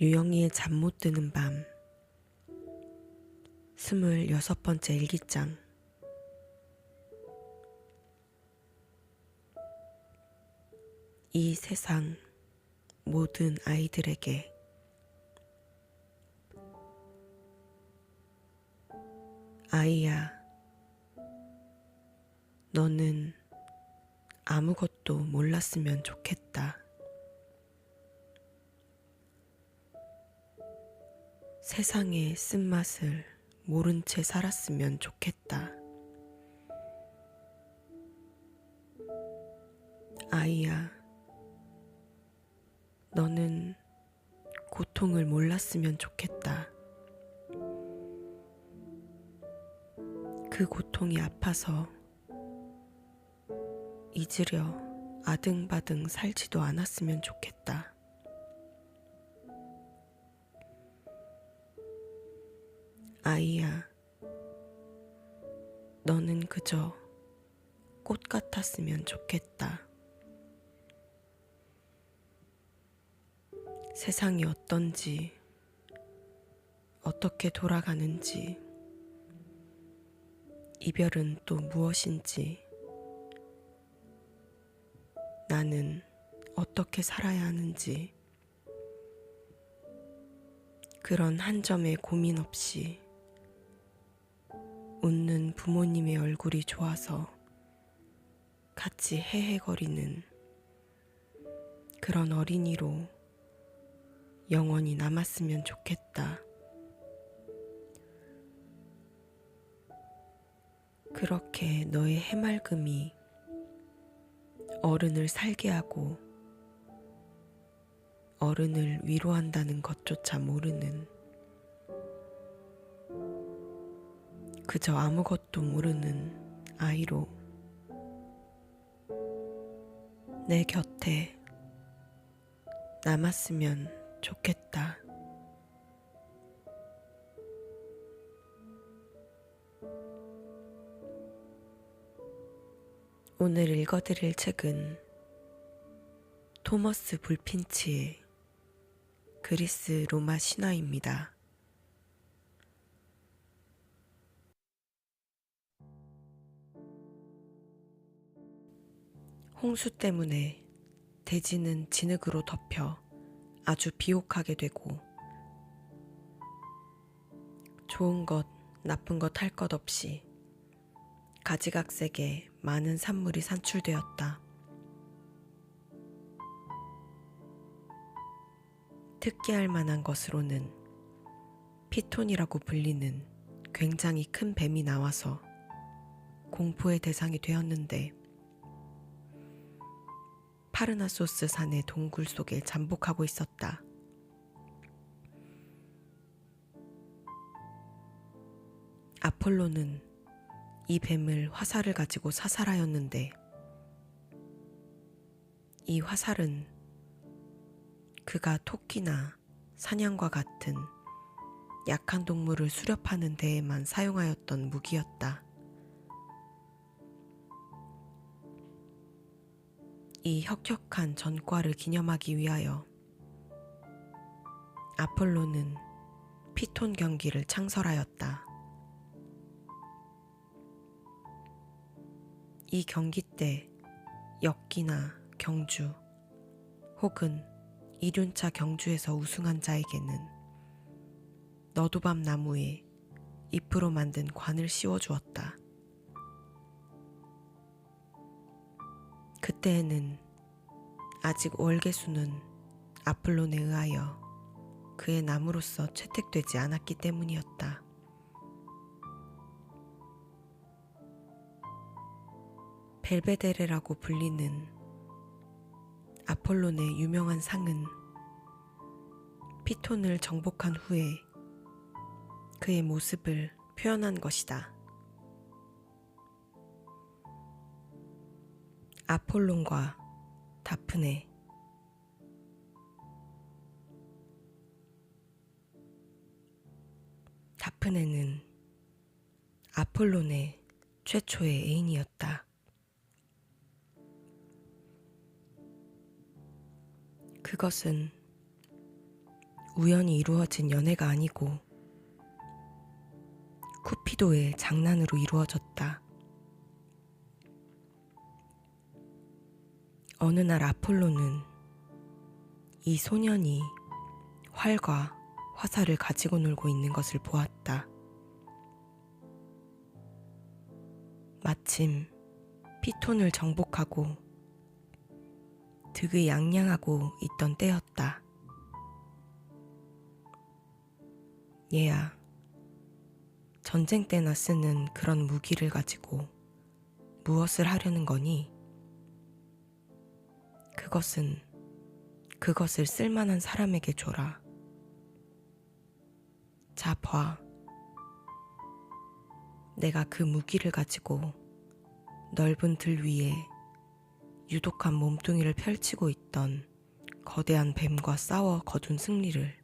유영이의 잠 못 드는 밤 26번째 일기장. 이 세상 모든 아이들에게 아이야, 너는 아무것도 몰랐으면 좋겠다. 세상의 쓴맛을 모른 채 살았으면 좋겠다. 아이야, 너는 고통을 몰랐으면 좋겠다. 그 고통이 아파서 잊으려 아등바등 살지도 않았으면 좋겠다. 아이야, 너는 그저 꽃 같았으면 좋겠다. 세상이 어떤지, 어떻게 돌아가는지, 이별은 또 무엇인지, 나는 어떻게 살아야 하는지, 그런 한 점의 고민 없이 웃는 부모님의 얼굴이 좋아서 같이 헤헤거리는 그런 어린이로 영원히 남았으면 좋겠다. 그렇게 너의 해맑음이 어른을 살게 하고 어른을 위로한다는 것조차 모르는, 그저 아무것도 모르는 아이로 내 곁에 남았으면 좋겠다. 오늘 읽어드릴 책은 토머스 불핀치의 그리스 로마 신화입니다. 홍수 때문에 대지는 진흙으로 덮여 아주 비옥하게 되고 좋은 것, 나쁜 것 할 것 없이 가지각색의 많은 산물이 산출되었다. 특기할 만한 것으로는 피톤이라고 불리는 굉장히 큰 뱀이 나와서 공포의 대상이 되었는데, 파르나소스 산의 동굴 속에 잠복하고 있었다. 아폴로는 이 뱀을 화살을 가지고 사살하였는데, 이 화살은 그가 토끼나 사냥과 같은 약한 동물을 수렵하는 데에만 사용하였던 무기였다. 이 혁혁한 전과를 기념하기 위하여 아폴로는 피톤 경기를 창설하였다. 이 경기 때 역기나 경주 혹은 이륜차 경주에서 우승한 자에게는 너도밤 나무에 잎으로 만든 관을 씌워주었다. 그때에는 아직 월계수는 아폴론에 의하여 그의 나무로서 채택되지 않았기 때문이었다. 벨베데레라고 불리는 아폴론의 유명한 상은 피톤을 정복한 후에 그의 모습을 표현한 것이다. 아폴론과 다프네. 다프네는 아폴론의 최초의 애인이었다. 그것은 우연히 이루어진 연애가 아니고 쿠피도의 장난으로 이루어졌다. 어느 날 아폴로는 이 소년이 활과 화살을 가지고 놀고 있는 것을 보았다. 마침 피톤을 정복하고 득을 양양하고 있던 때였다. 얘야, 전쟁 때나 쓰는 그런 무기를 가지고 무엇을 하려는 거니? 그것을 쓸만한 사람에게 줘라. 자, 봐. 내가 그 무기를 가지고 넓은 들 위에 유독한 몸뚱이를 펼치고 있던 거대한 뱀과 싸워 거둔 승리를.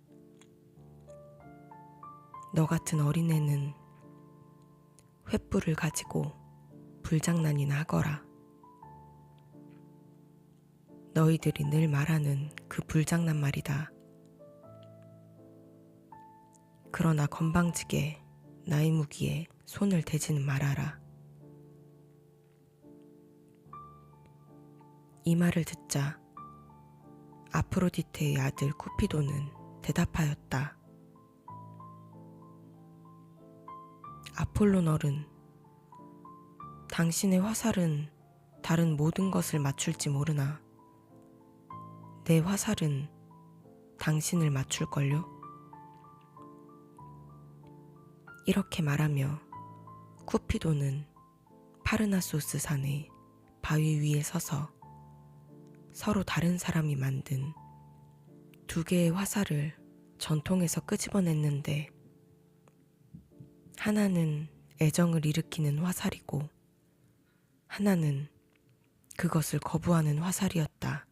너 같은 어린애는 횃불을 가지고 불장난이나 하거라. 너희들이 늘 말하는 그 불장난 말이다. 그러나 건방지게 나의 무기에 손을 대지는 말아라. 이 말을 듣자 아프로디테의 아들 쿠피도는 대답하였다. 아폴론 어른, 당신의 화살은 다른 모든 것을 맞출지 모르나 내 화살은 당신을 맞출걸요? 이렇게 말하며 쿠피도는 파르나소스 산의 바위 위에 서서 서로 다른 사람이 만든 두 개의 화살을 전통에서 끄집어냈는데 하나는 애정을 일으키는 화살이고 하나는 그것을 거부하는 화살이었다.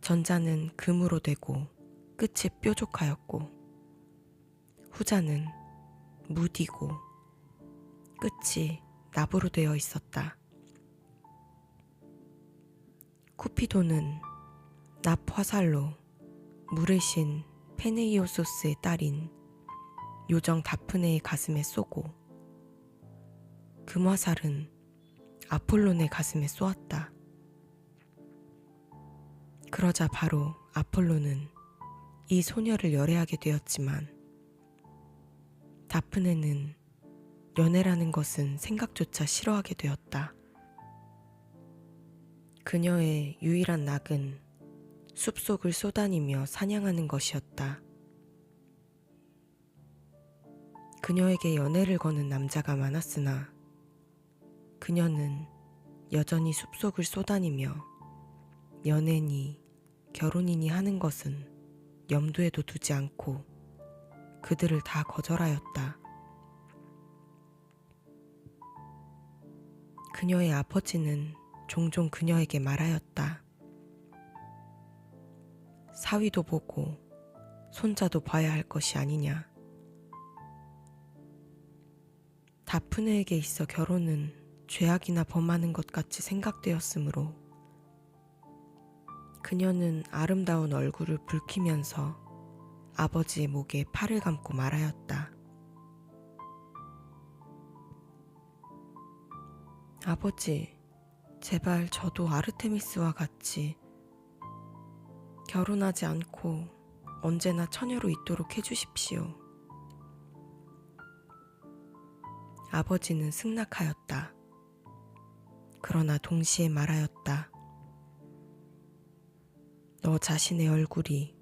전자는 금으로 되고 끝이 뾰족하였고 후자는 무디고 끝이 납으로 되어 있었다. 쿠피도는 납 화살로 물을 신 페네이오소스의 딸인 요정 다프네의 가슴에 쏘고 금 화살은 아폴론의 가슴에 쏘았다. 그러자 바로 아폴로는 이 소녀를 열애하게 되었지만 다프네는 연애라는 것은 생각조차 싫어하게 되었다. 그녀의 유일한 낙은 숲속을 쏘다니며 사냥하는 것이었다. 그녀에게 연애를 거는 남자가 많았으나 그녀는 여전히 숲속을 쏘다니며 연애니 결혼이니 하는 것은 염두에도 두지 않고 그들을 다 거절하였다. 그녀의 아버지는 종종 그녀에게 말하였다. 사위도 보고 손자도 봐야 할 것이 아니냐. 다프네에게 있어 결혼은 죄악이나 범하는 것 같이 생각되었으므로 그녀는 아름다운 얼굴을 붉히면서 아버지의 목에 팔을 감고 말하였다. 아버지, 제발 저도 아르테미스와 같이 결혼하지 않고 언제나 처녀로 있도록 해주십시오. 아버지는 승낙하였다. 그러나 동시에 말하였다. 너 자신의 얼굴이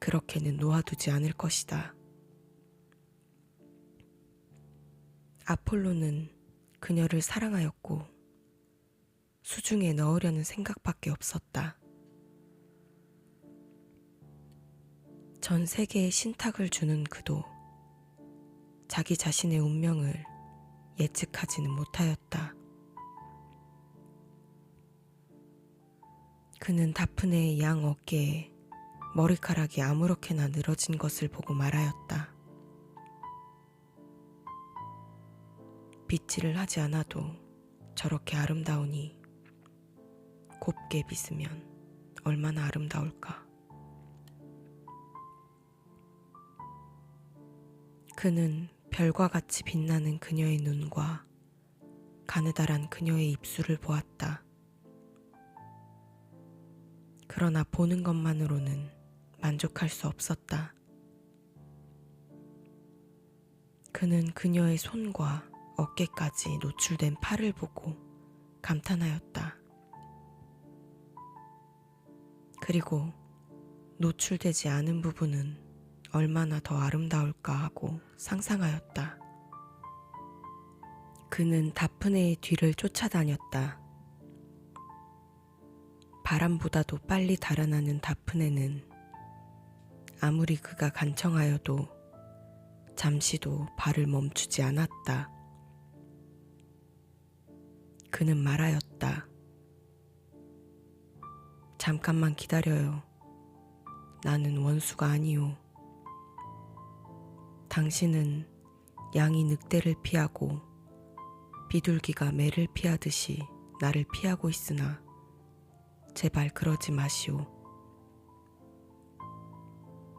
그렇게는 놓아두지 않을 것이다. 아폴로는 그녀를 사랑하였고 수중에 넣으려는 생각밖에 없었다. 전 세계에 신탁을 주는 그도 자기 자신의 운명을 예측하지는 못하였다. 그는 다프네의 양 어깨에 머리카락이 아무렇게나 늘어진 것을 보고 말하였다. 빗질을 하지 않아도 저렇게 아름다우니 곱게 빗으면 얼마나 아름다울까. 그는 별과 같이 빛나는 그녀의 눈과 가느다란 그녀의 입술을 보았다. 그러나 보는 것만으로는 만족할 수 없었다. 그는 그녀의 손과 어깨까지 노출된 팔을 보고 감탄하였다. 그리고 노출되지 않은 부분은 얼마나 더 아름다울까 하고 상상하였다. 그는 다프네의 뒤를 쫓아다녔다. 바람보다도 빨리 달아나는 다프네는 아무리 그가 간청하여도 잠시도 발을 멈추지 않았다. 그는 말하였다. 잠깐만 기다려요. 나는 원수가 아니오. 당신은 양이 늑대를 피하고 비둘기가 매를 피하듯이 나를 피하고 있으나 제발 그러지 마시오.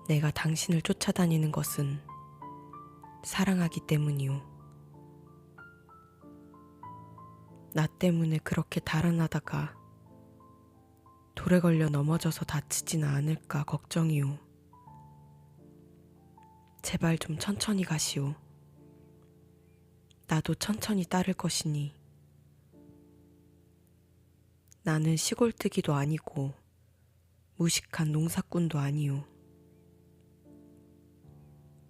내가 당신을 쫓아다니는 것은 사랑하기 때문이오. 나 때문에 그렇게 달아나다가 돌에 걸려 넘어져서 다치지는 않을까 걱정이오. 제발 좀 천천히 가시오. 나도 천천히 따를 것이니. 나는 시골뜨기도 아니고 무식한 농사꾼도 아니오.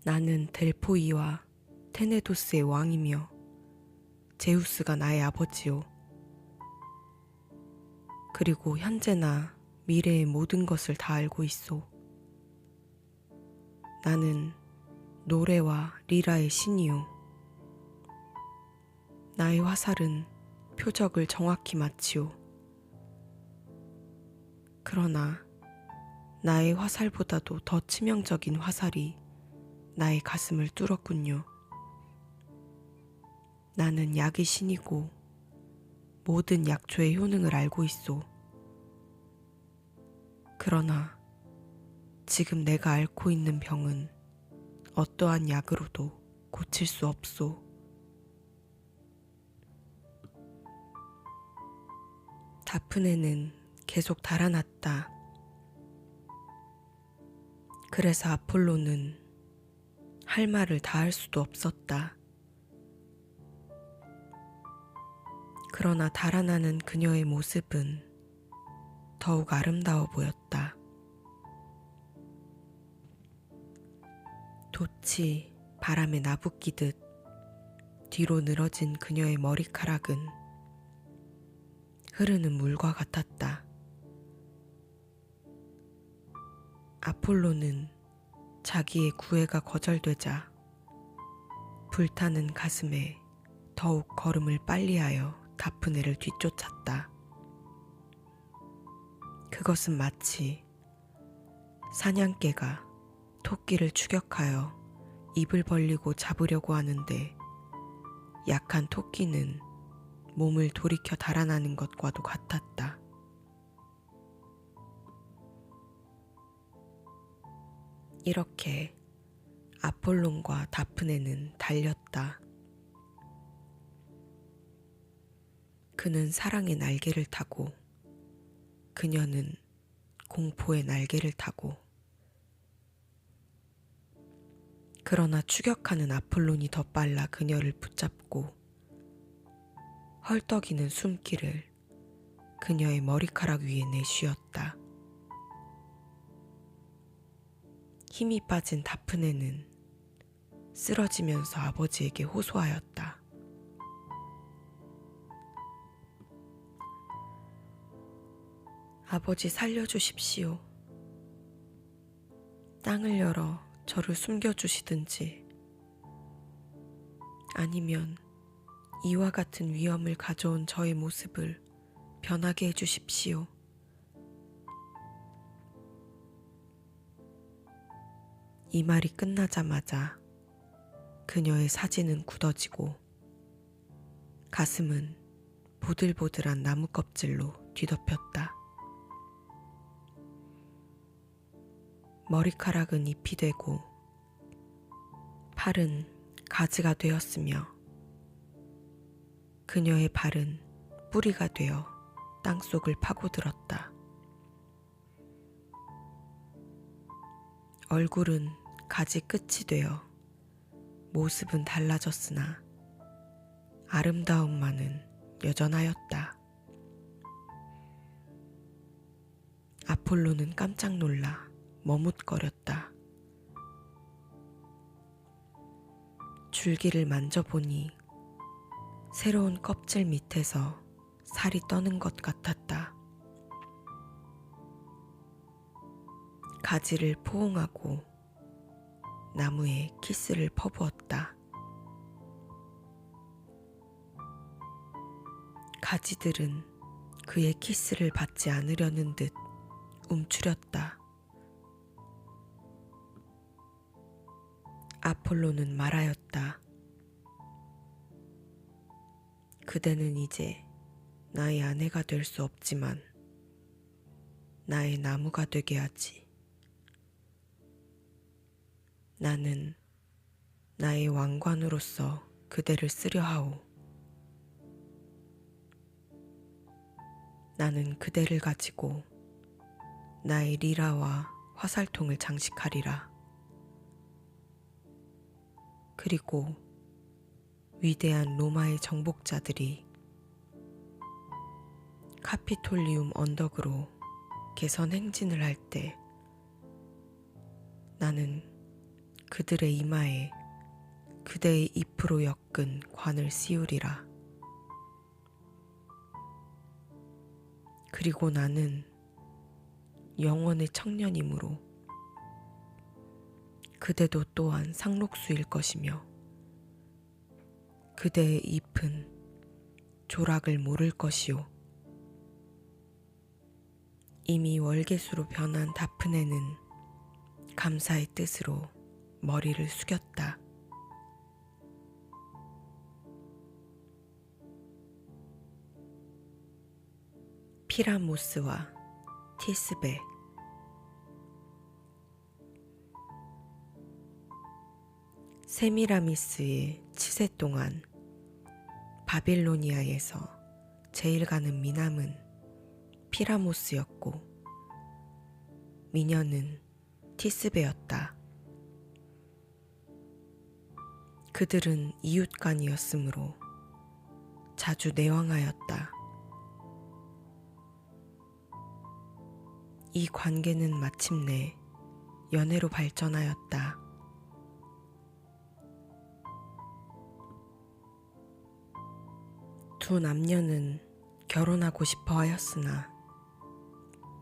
나는 델포이와 테네도스의 왕이며 제우스가 나의 아버지요. 그리고 현재나 미래의 모든 것을 다 알고 있소. 나는 노래와 리라의 신이요. 나의 화살은 표적을 정확히 맞지요. 그러나 나의 화살보다도 더 치명적인 화살이 나의 가슴을 뚫었군요. 나는 약의 신이고 모든 약초의 효능을 알고 있소. 그러나 지금 내가 앓고 있는 병은 어떠한 약으로도 고칠 수 없소. 다프네는 계속 달아났다. 그래서 아폴로는 할 말을 다 할 수도 없었다. 그러나 달아나는 그녀의 모습은 더욱 아름다워 보였다. 돛이 바람에 나부끼듯 뒤로 늘어진 그녀의 머리카락은 흐르는 물과 같았다. 아폴로는 자기의 구애가 거절되자 불타는 가슴에 더욱 걸음을 빨리하여 다프네를 뒤쫓았다. 그것은 마치 사냥개가 토끼를 추격하여 입을 벌리고 잡으려고 하는데 약한 토끼는 몸을 돌이켜 달아나는 것과도 같았다. 이렇게 아폴론과 다프네는 달렸다. 그는 사랑의 날개를 타고 그녀는 공포의 날개를 타고. 그러나 추격하는 아폴론이 더 빨라 그녀를 붙잡고 헐떡이는 숨기를 그녀의 머리카락 위에 내쉬었다. 힘이 빠진 다프네는 쓰러지면서 아버지에게 호소하였다. 아버지 살려주십시오. 땅을 열어 저를 숨겨주시든지 아니면 이와 같은 위험을 가져온 저의 모습을 변하게 해주십시오. 이 말이 끝나자마자 그녀의 사진은 굳어지고 가슴은 보들보들한 나무 껍질로 뒤덮였다. 머리카락은 잎이 되고 팔은 가지가 되었으며 그녀의 발은 뿌리가 되어 땅속을 파고들었다. 얼굴은 가지 끝이 되어 모습은 달라졌으나 아름다움만은 여전하였다. 아폴로는 깜짝 놀라 머뭇거렸다. 줄기를 만져보니 새로운 껍질 밑에서 살이 떠는 것 같았다. 가지를 포옹하고 나무에 키스를 퍼부었다. 가지들은 그의 키스를 받지 않으려는 듯 움츠렸다. 아폴로는 말하였다. 그대는 이제 나의 아내가 될 수 없지만 나의 나무가 되게 하지. 나는 나의 왕관으로서 그대를 쓰려 하오. 나는 그대를 가지고 나의 리라와 화살통을 장식하리라. 그리고 위대한 로마의 정복자들이 카피톨리움 언덕으로 개선 행진을 할 때 나는 그들의 이마에 그대의 잎으로 엮은 관을 씌우리라. 그리고 나는 영원의 청년이므로 그대도 또한 상록수일 것이며 그대의 잎은 조락을 모를 것이오. 이미 월계수로 변한 다프네는 감사의 뜻으로 머리를 숙였다. 피라모스와 티스베. 세미라미스의 치세 동안 바빌로니아에서 제일 가는 미남은 피라모스였고 미녀는 티스베였다. 그들은 이웃간이었으므로 자주 내왕하였다. 이 관계는 마침내 연애로 발전하였다. 두 남녀는 결혼하고 싶어 하였으나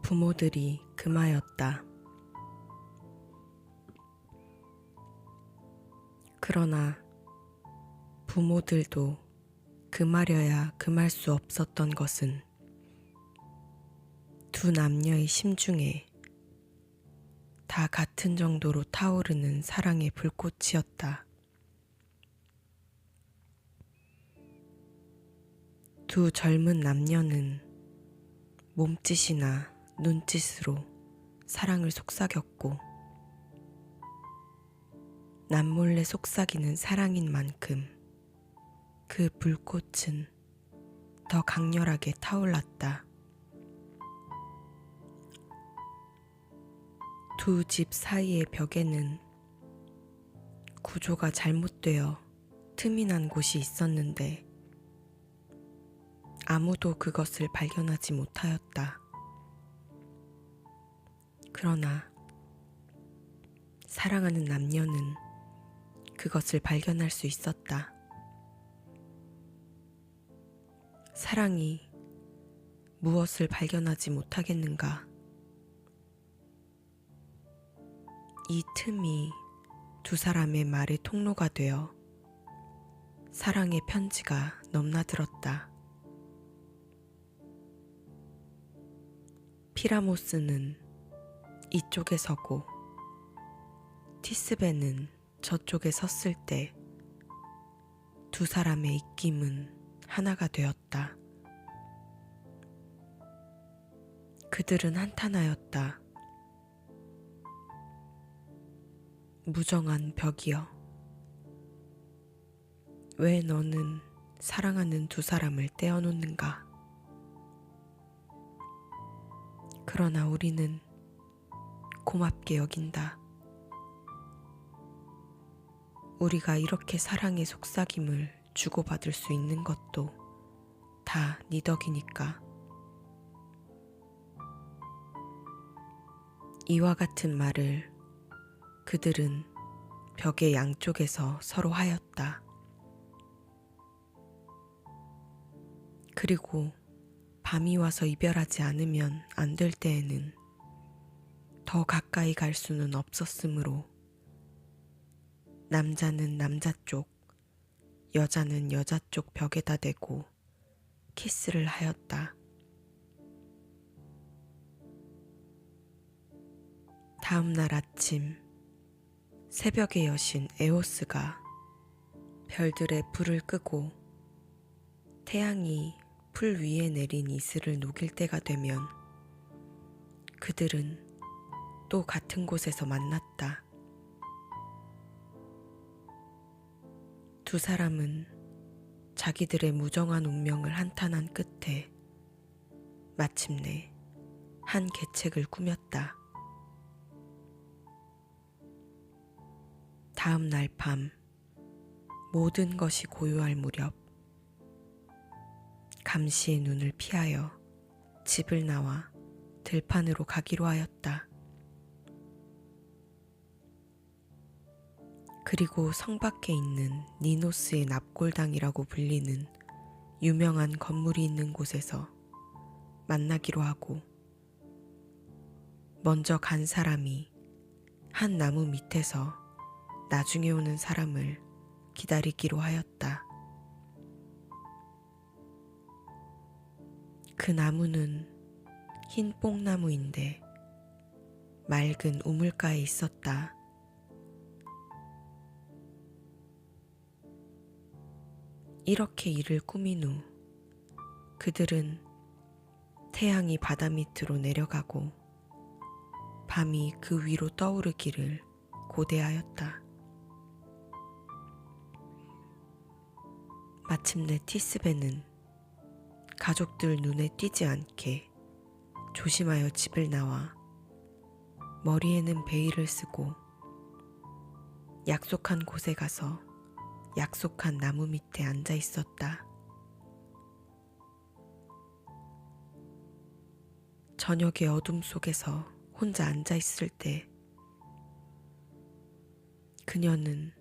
부모들이 금하였다. 그러나 부모들도 금하려야 금할 수 없었던 것은 두 남녀의 심중에 다 같은 정도로 타오르는 사랑의 불꽃이었다. 두 젊은 남녀는 몸짓이나 눈짓으로 사랑을 속삭였고 남몰래 속삭이는 사랑인 만큼 그 불꽃은 더 강렬하게 타올랐다. 두 집 사이의 벽에는 구조가 잘못되어 틈이 난 곳이 있었는데 아무도 그것을 발견하지 못하였다. 그러나 사랑하는 남녀는 그것을 발견할 수 있었다. 사랑이 무엇을 발견하지 못하겠는가? 이 틈이 두 사람의 말의 통로가 되어 사랑의 편지가 넘나들었다. 피라모스는 이쪽에 서고 티스벤은 저쪽에 섰을 때 두 사람의 입김은 하나가 되었다. 그들은 한탄하였다. 무정한 벽이여, 왜 너는 사랑하는 두 사람을 떼어놓는가? 그러나 우리는 고맙게 여긴다. 우리가 이렇게 사랑의 속삭임을 주고받을 수 있는 것도 다 네 덕이니까. 이와 같은 말을 그들은 벽의 양쪽에서 서로 하였다. 그리고 밤이 와서 이별하지 않으면 안 될 때에는 더 가까이 갈 수는 없었으므로 남자는 남자 쪽, 여자는 여자 쪽 벽에다 대고 키스를 하였다. 다음 날 아침, 새벽의 여신 에오스가 별들의 불을 끄고 태양이 풀 위에 내린 이슬을 녹일 때가 되면 그들은 또 같은 곳에서 만났다. 두 사람은 자기들의 무정한 운명을 한탄한 끝에 마침내 한 계책을 꾸몄다. 다음 날 밤, 모든 것이 고요할 무렵 감시의 눈을 피하여 집을 나와 들판으로 가기로 하였다. 그리고 성 밖에 있는 니노스의 납골당이라고 불리는 유명한 건물이 있는 곳에서 만나기로 하고, 먼저 간 사람이 한 나무 밑에서 나중에 오는 사람을 기다리기로 하였다. 그 나무는 흰 뽕나무인데 맑은 우물가에 있었다. 이렇게 일을 꾸민 후 그들은 태양이 바다 밑으로 내려가고 밤이 그 위로 떠오르기를 고대하였다. 마침내 티스벤은 가족들 눈에 띄지 않게 조심하여 집을 나와 머리에는 베일을 쓰고 약속한 곳에 가서 약속한 나무 밑에 앉아 있었다. 저녁의 어둠 속에서 혼자 앉아 있을 때 그녀는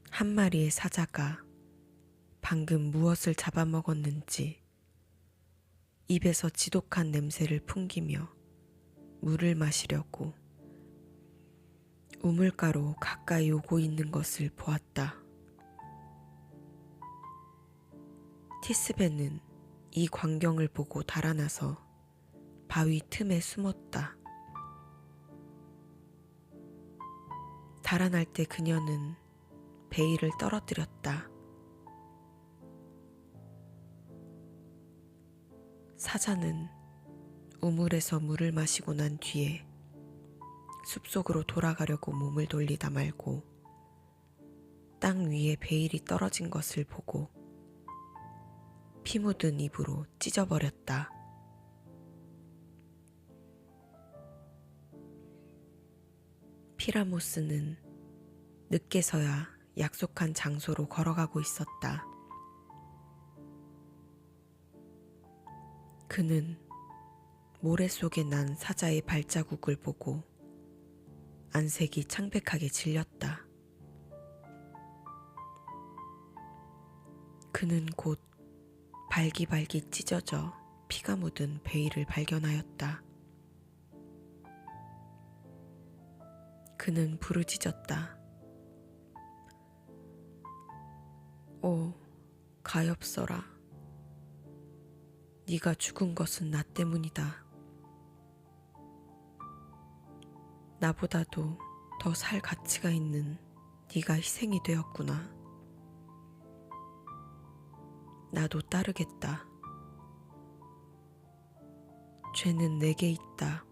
한 마리의 사자가 방금 무엇을 잡아먹었는지 입에서 지독한 냄새를 풍기며 물을 마시려고 우물가로 가까이 오고 있는 것을 보았다. 티스벤은 이 광경을 보고 달아나서 바위 틈에 숨었다. 달아날 때 그녀는 베일을 떨어뜨렸다. 사자는 우물에서 물을 마시고 난 뒤에 숲속으로 돌아가려고 몸을 돌리다 말고 땅 위에 베일이 떨어진 것을 보고 피 묻은 입으로 찢어버렸다. 피라모스는 늦게서야 약속한 장소로 걸어가고 있었다. 그는 모래 속에 난 사자의 발자국을 보고 안색이 창백하게 질렸다. 그는 곧 발기발기 찢어져 피가 묻은 베일을 발견하였다. 그는 부르짖었다. 오, 가엾어라. 네가 죽은 것은 나 때문이다. 나보다도 더 살 가치가 있는 네가 희생이 되었구나. 나도 따르겠다. 죄는 내게 있다.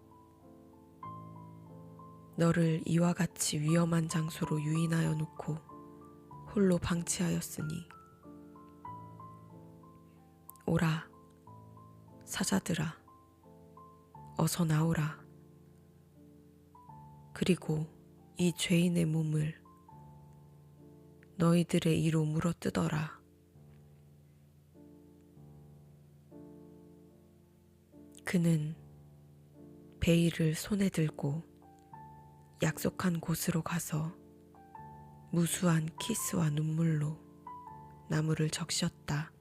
너를 이와 같이 위험한 장소로 유인하여 놓고 홀로 방치하였으니 오라, 사자들아, 어서 나오라. 그리고 이 죄인의 몸을 너희들의 이로 물어뜯어라. 그는 베일을 손에 들고 약속한 곳으로 가서 무수한 키스와 눈물로 나무를 적셨다.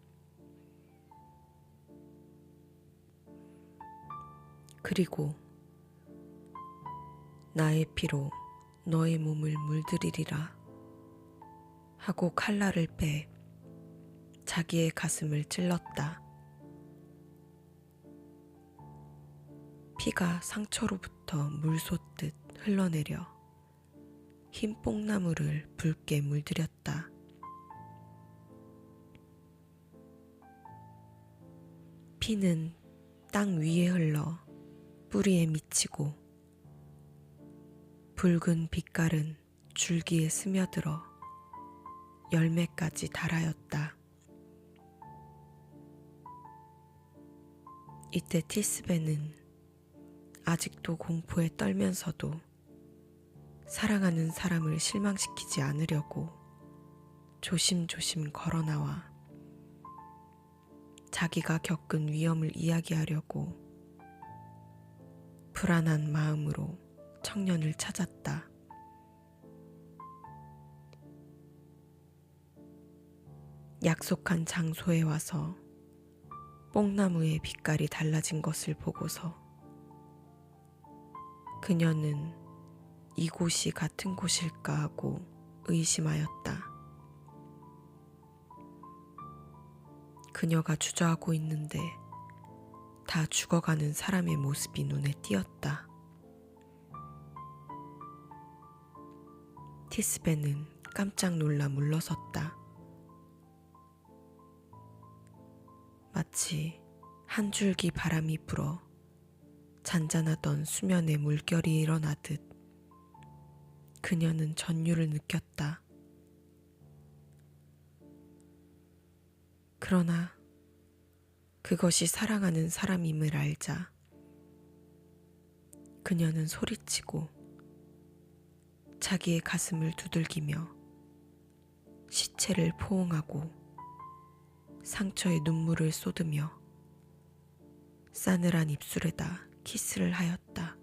그리고 나의 피로 너의 몸을 물들이리라 하고 칼날을 빼 자기의 가슴을 찔렀다. 피가 상처로부터 물 솟듯 흘러내려 흰 뽕나무를 붉게 물들였다. 피는 땅 위에 흘러 뿌리에 미치고 붉은 빛깔은 줄기에 스며들어 열매까지 달하였다. 이때 티스베는 아직도 공포에 떨면서도 사랑하는 사람을 실망시키지 않으려고 조심조심 걸어나와 자기가 겪은 위험을 이야기하려고 불안한 마음으로 청년을 찾았다. 약속한 장소에 와서 뽕나무의 빛깔이 달라진 것을 보고서 그녀는 이곳이 같은 곳일까 하고 의심하였다. 그녀가 주저하고 있는데 다 죽어가는 사람의 모습이 눈에 띄었다. 티스베는 깜짝 놀라 물러섰다. 마치 한 줄기 바람이 불어 잔잔하던 수면에 물결이 일어나듯 그녀는 전율을 느꼈다. 그러나 그것이 사랑하는 사람임을 알자 그녀는 소리치고 자기의 가슴을 두들기며 시체를 포옹하고 상처에 눈물을 쏟으며 싸늘한 입술에다 키스를 하였다.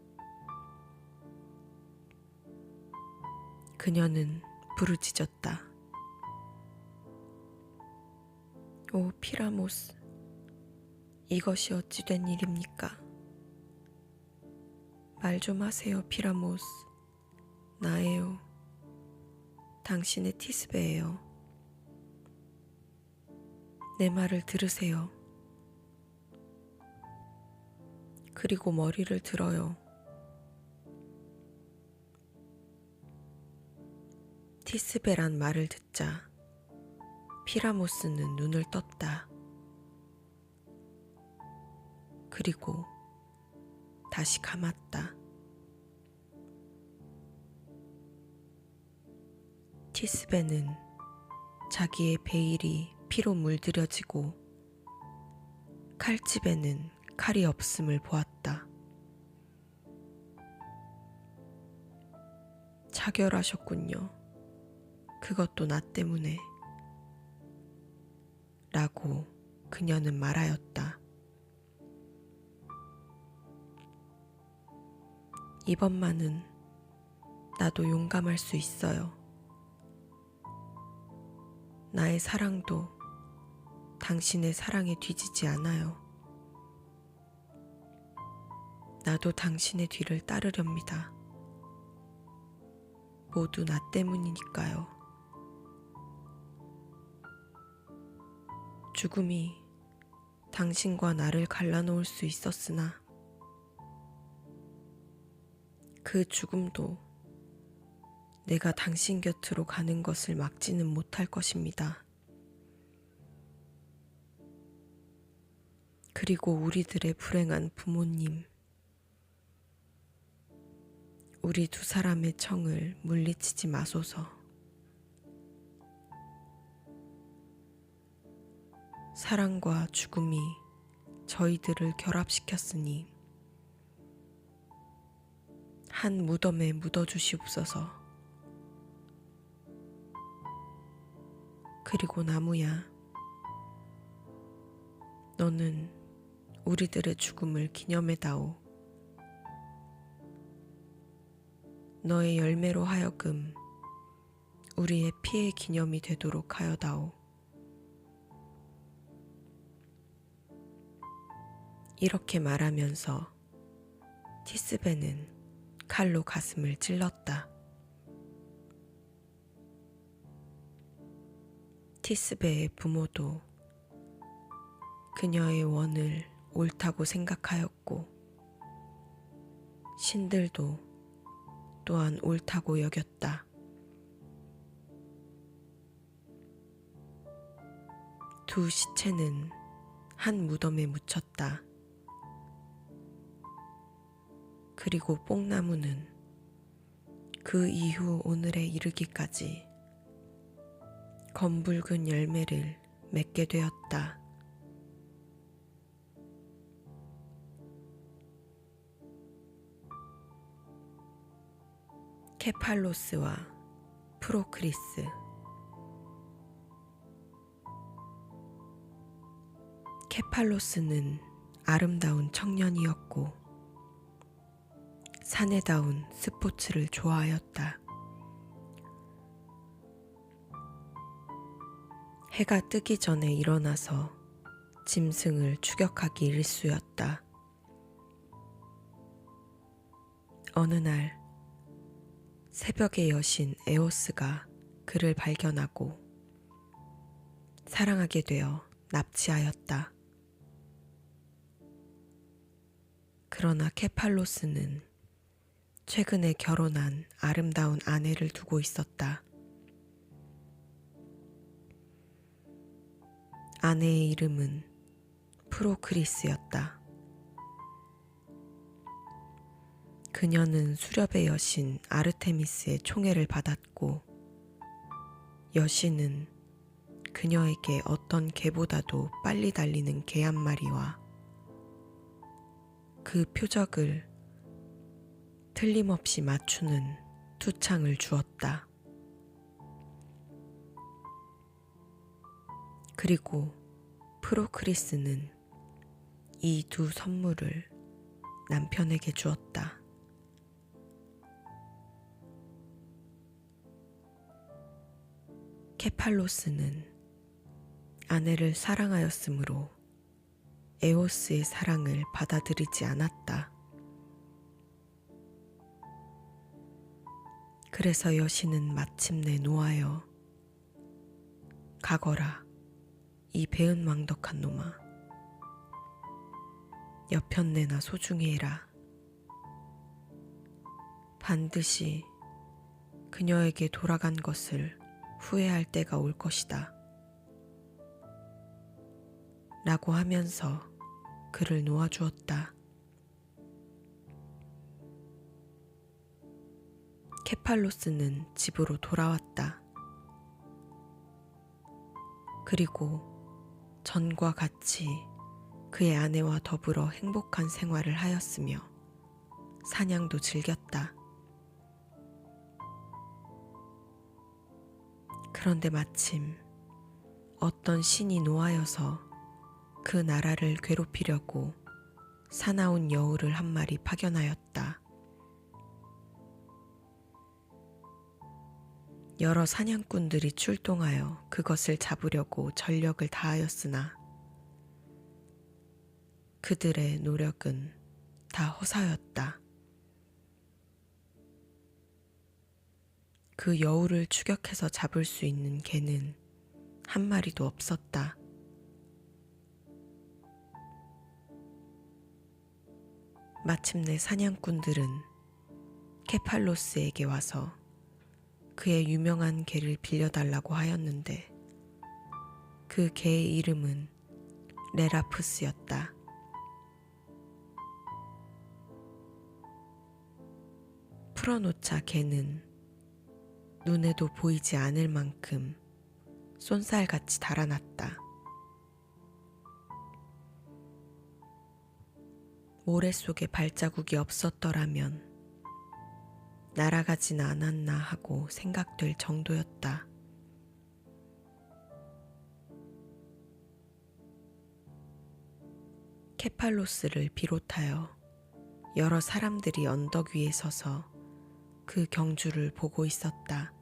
그녀는 부르짖었다. 오 피라모스, 이것이 어찌 된 일입니까? 말 좀 하세요, 피라모스. 나예요. 당신의 티스베예요. 내 말을 들으세요. 그리고 머리를 들어요. 티스베란 말을 듣자 피라모스는 눈을 떴다. 그리고 다시 감았다. 티스베는 자기의 베일이 피로 물들여지고 칼집에는 칼이 없음을 보았다. 자결하셨군요. 그것도 나 때문에. 라고 그녀는 말하였다. 이번만은 나도 용감할 수 있어요. 나의 사랑도 당신의 사랑에 뒤지지 않아요. 나도 당신의 뒤를 따르렵니다. 모두 나 때문이니까요. 죽음이 당신과 나를 갈라놓을 수 있었으나 그 죽음도 내가 당신 곁으로 가는 것을 막지는 못할 것입니다. 그리고 우리들의 불행한 부모님, 우리 두 사람의 청을 물리치지 마소서. 사랑과 죽음이 저희들을 결합시켰으니 한 무덤에 묻어주시옵소서. 그리고 나무야, 너는 우리들의 죽음을 기념해다오. 너의 열매로 하여금 우리의 피의 기념이 되도록 하여다오. 이렇게 말하면서 티스베는 칼로 가슴을 찔렀다. 티스베의 부모도 그녀의 원을 옳다고 생각하였고 신들도 또한 옳다고 여겼다. 두 시체는 한 무덤에 묻혔다. 그리고 뽕나무는 그 이후 오늘에 이르기까지 검붉은 열매를 맺게 되었다. 케팔로스와 프로크리스. 케팔로스는 아름다운 청년이었고 사내다운 스포츠를 좋아하였다. 해가 뜨기 전에 일어나서 짐승을 추격하기 일쑤였다. 어느 날 새벽의 여신 에오스가 그를 발견하고 사랑하게 되어 납치하였다. 그러나 케팔로스는 최근에 결혼한 아름다운 아내를 두고 있었다. 아내의 이름은 프로크리스였다. 그녀는 수렵의 여신 아르테미스의 총애를 받았고 여신은 그녀에게 어떤 개보다도 빨리 달리는 개 한 마리와 그 표적을 틀림없이 맞추는 투창을 주었다. 그리고 프로크리스는 이 두 선물을 남편에게 주었다. 케팔로스는 아내를 사랑하였으므로 에오스의 사랑을 받아들이지 않았다. 그래서 여신은 마침내 노하여 가거라, 이 배은망덕한 놈아. 여편네나 소중히 해라. 반드시 그녀에게 돌아간 것을 후회할 때가 올 것이다. 라고 하면서 그를 놓아주었다. 케팔로스는 집으로 돌아왔다. 그리고 전과 같이 그의 아내와 더불어 행복한 생활을 하였으며 사냥도 즐겼다. 그런데 마침 어떤 신이 노하여서 그 나라를 괴롭히려고 사나운 여우를 한 마리 파견하였다. 여러 사냥꾼들이 출동하여 그것을 잡으려고 전력을 다하였으나 그들의 노력은 다 허사였다. 그 여우를 추격해서 잡을 수 있는 개는 한 마리도 없었다. 마침내 사냥꾼들은 케팔로스에게 와서 그의 유명한 개를 빌려달라고 하였는데 그 개의 이름은 레라푸스였다. 풀어놓자 개는 눈에도 보이지 않을 만큼 쏜살같이 달아났다. 모래 속에 발자국이 없었더라면 날아가진 않았나 하고 생각될 정도였다. 케팔로스를 비롯하여 여러 사람들이 언덕 위에 서서 그 경주를 보고 있었다.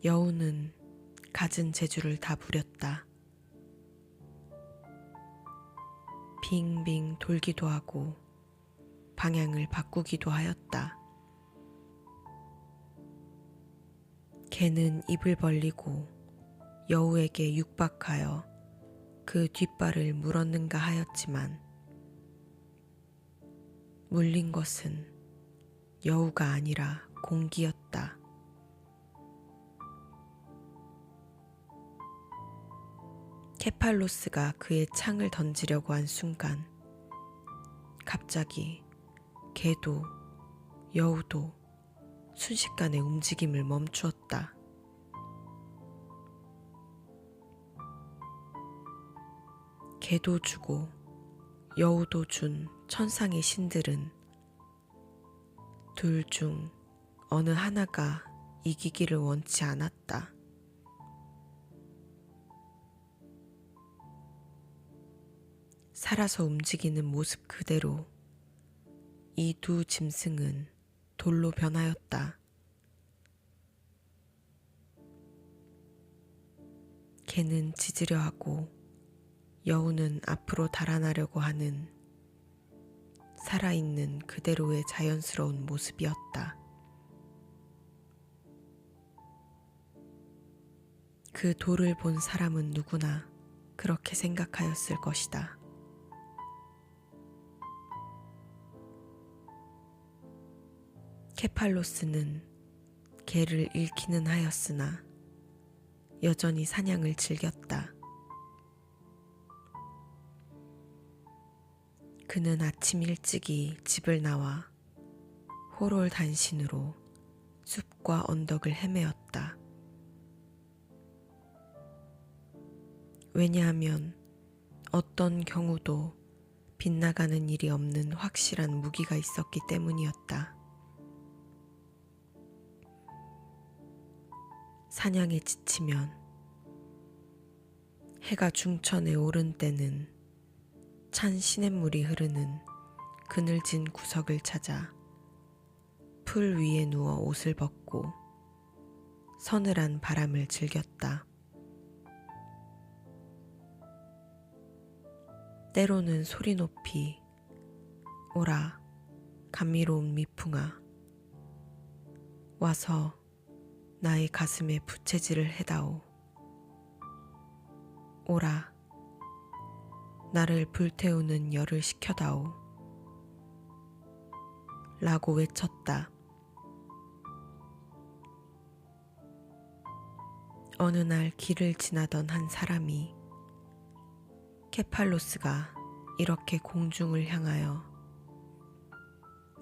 여우는 갖은 재주를 다 부렸다. 빙빙 돌기도 하고 방향을 바꾸기도 하였다. 개는 입을 벌리고 여우에게 육박하여 그 뒷발을 물었는가 하였지만 물린 것은 여우가 아니라 공기였다. 케팔로스가 그의 창을 던지려고 한 순간 갑자기 개도 여우도 순식간에 움직임을 멈추었다. 개도 주고 여우도 준 천상의 신들은 둘 중 어느 하나가 이기기를 원치 않았다. 살아서 움직이는 모습 그대로 이 두 짐승은 돌로 변하였다. 개는 짖으려 하고 여우는 앞으로 달아나려고 하는 살아있는 그대로의 자연스러운 모습이었다. 그 돌을 본 사람은 누구나 그렇게 생각하였을 것이다. 케팔로스는 개를 잃기는 하였으나 여전히 사냥을 즐겼다. 그는 아침 일찍이 집을 나와 호롤단신으로 숲과 언덕을 헤매었다. 왜냐하면 어떤 경우도 빗나가는 일이 없는 확실한 무기가 있었기 때문이었다. 사냥에 지치면 해가 중천에 오른 때는 찬 시냇물이 흐르는 그늘진 구석을 찾아 풀 위에 누워 옷을 벗고 서늘한 바람을 즐겼다. 때로는 소리 높이 오라 감미로운 미풍아 와서 나의 가슴에 부채질을 해다오. 오라 나를 불태우는 열을 식혀다오. 라고 외쳤다. 어느 날 길을 지나던 한 사람이 케팔로스가 이렇게 공중을 향하여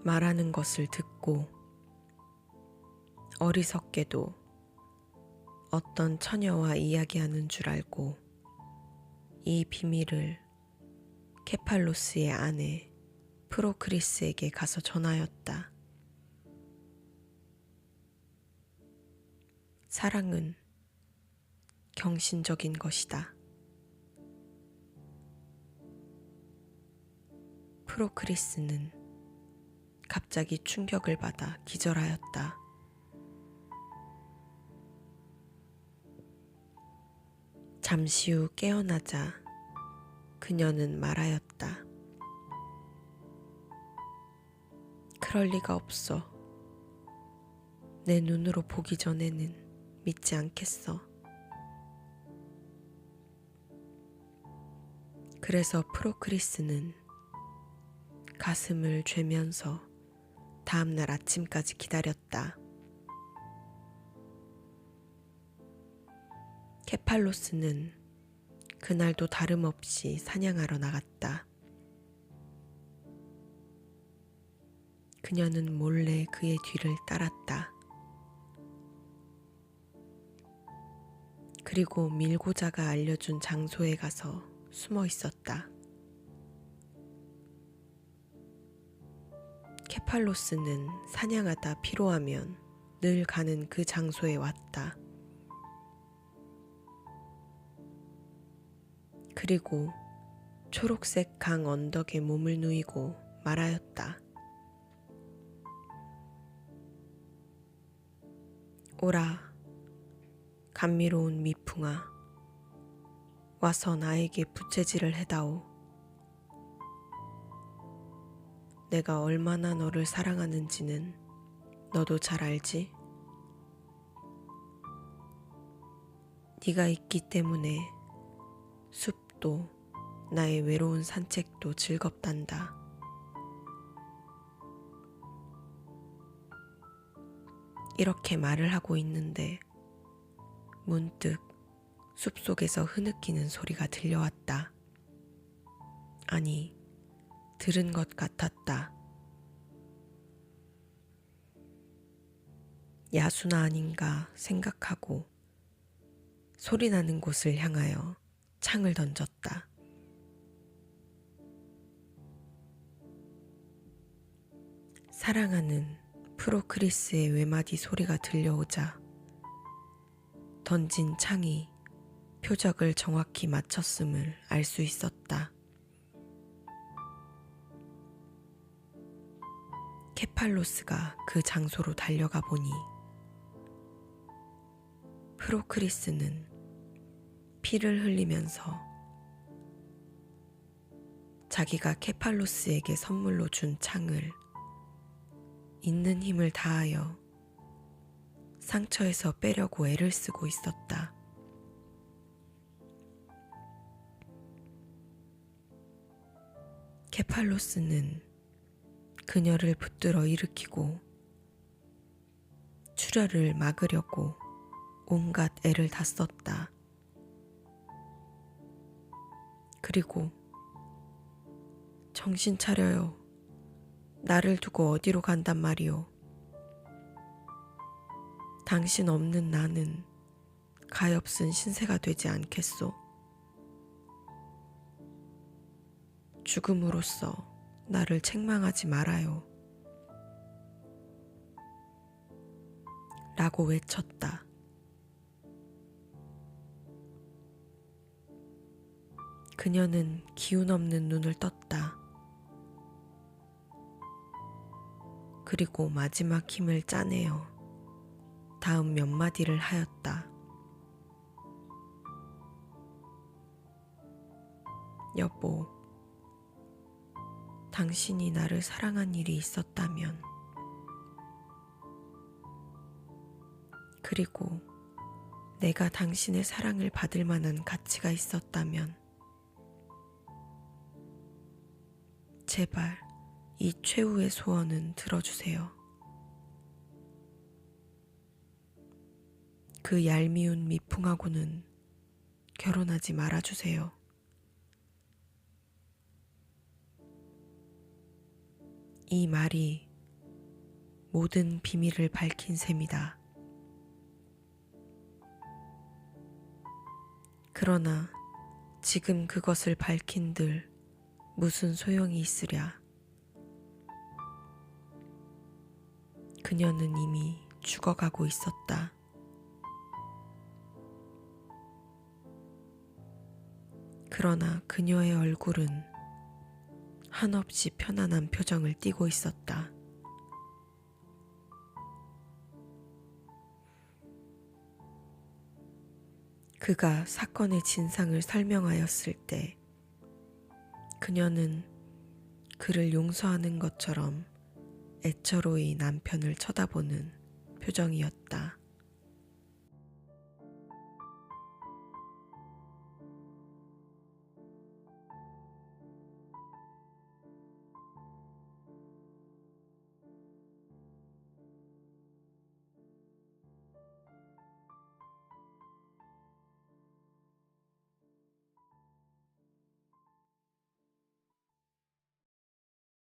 말하는 것을 듣고 어리석게도 어떤 처녀와 이야기하는 줄 알고 이 비밀을 케팔로스의 아내 프로크리스에게 가서 전하였다. 사랑은 경신적인 것이다. 프로크리스는 갑자기 충격을 받아 기절하였다. 잠시 후 깨어나자 그녀는 말하였다. 그럴 리가 없어. 내 눈으로 보기 전에는 믿지 않겠어. 그래서 프로크리스는 가슴을 죄면서 다음날 아침까지 기다렸다. 케팔로스는 그날도 다름없이 사냥하러 나갔다. 그녀는 몰래 그의 뒤를 따랐다. 그리고 밀고자가 알려준 장소에 가서 숨어 있었다. 케팔로스는 사냥하다 피로하면 늘 가는 그 장소에 왔다. 그리고 초록색 강 언덕에 몸을 누이고 말하였다. 오라, 감미로운 미풍아, 와서 나에게 부채질을 해다오. 내가 얼마나 너를 사랑하는지는 너도 잘 알지? 네가 있기 때문에 숲도 나의 외로운 산책도 즐겁단다. 이렇게 말을 하고 있는데 문득 숲속에서 흐느끼는 소리가 들려왔다. 아니, 들은 것 같았다. 야수나 아닌가 생각하고 소리 나는 곳을 향하여 창을 던졌다. 사랑하는 프로크리스의 외마디 소리가 들려오자 던진 창이 표적을 정확히 맞췄음을 알 수 있었다. 케팔로스가 그 장소로 달려가 보니 프로크리스는 피를 흘리면서 자기가 케팔로스에게 선물로 준 창을 있는 힘을 다하여 상처에서 빼려고 애를 쓰고 있었다. 케팔로스는 그녀를 붙들어 일으키고 출혈을 막으려고 온갖 애를 다 썼다. 그리고 정신 차려요. 나를 두고 어디로 간단 말이오. 당신 없는 나는 가엾은 신세가 되지 않겠소. 죽음으로써 나를 책망하지 말아요. 라고 외쳤다. 그녀는 기운 없는 눈을 떴다. 그리고 마지막 힘을 짜내어 다음 몇 마디를 하였다. 여보, 당신이 나를 사랑한 일이 있었다면, 그리고 내가 당신의 사랑을 받을 만한 가치가 있었다면, 제발 이 최후의 소원은 들어주세요. 그 얄미운 미풍하고는 결혼하지 말아주세요. 이 말이 모든 비밀을 밝힌 셈이다. 그러나 지금 그것을 밝힌들 무슨 소용이 있으랴. 그녀는 이미 죽어가고 있었다. 그러나 그녀의 얼굴은 한없이 편안한 표정을 띠고 있었다. 그가 사건의 진상을 설명하였을 때 그녀는 그를 용서하는 것처럼 애처로이 남편을 쳐다보는 표정이었다.